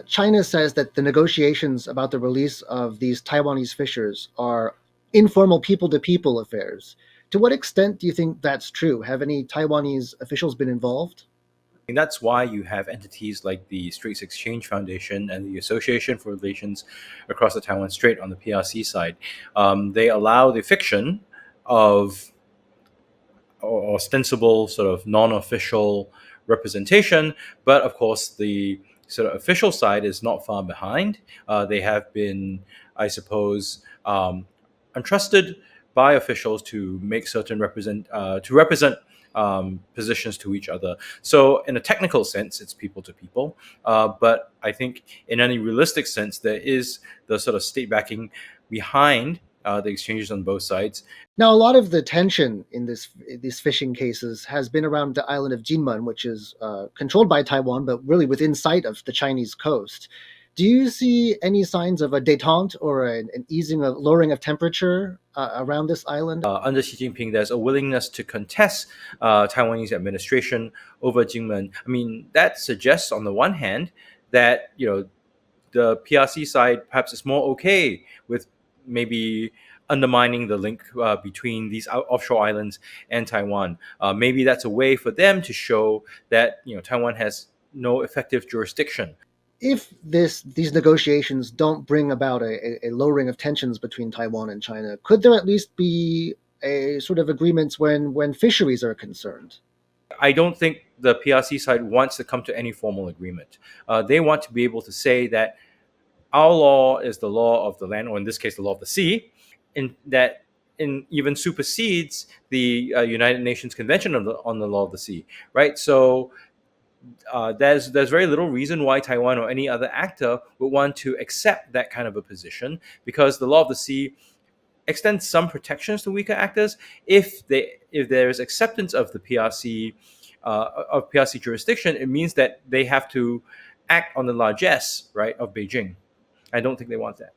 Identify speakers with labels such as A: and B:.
A: China says that the negotiations about the release of these Taiwanese fishers are informal people to people affairs. To what extent do you think that's true? Have any Taiwanese officials been involved?
B: And that's why you have entities like the Straits Exchange Foundation and the Association for Relations across the Taiwan Strait on the PRC side. They allow the fiction of ostensible sort of non-official representation, but of course the sort of official side is not far behind. They have been, I suppose, entrusted by officials to make certain represent positions to each other. So, in a technical sense, it's people to people. But I think, in any realistic sense, there is the sort of state backing behind the exchanges on both sides.
A: Now, a lot of the tension in these fishing cases has been around the island of Jinmen, which is controlled by Taiwan, but really within sight of the Chinese coast. Do you see any signs of a détente or an easing of lowering of temperature around this island?
B: Under Xi Jinping, there's a willingness to contest Taiwanese administration over Jingmen. I mean, that suggests, on the one hand, that the PRC side perhaps is more okay with maybe undermining the link between these offshore islands and Taiwan. Maybe that's a way for them to show that Taiwan has no effective jurisdiction.
A: If these negotiations don't bring about a lowering of tensions between Taiwan and China, could there at least be a sort of agreements when fisheries are concerned?
B: I don't think the PRC side wants to come to any formal agreement. They want to be able to say that our law is the law of the land, or in this case, the law of the sea, in that even supersedes the United Nations Convention on the Law of the Sea, right? So there's very little reason why Taiwan or any other actor would want to accept that kind of a position, because the Law of the Sea extends some protections to weaker actors if there is acceptance of the PRC of PRC jurisdiction. It means that they have to act on the largesse, right, of Beijing. I don't think they want that.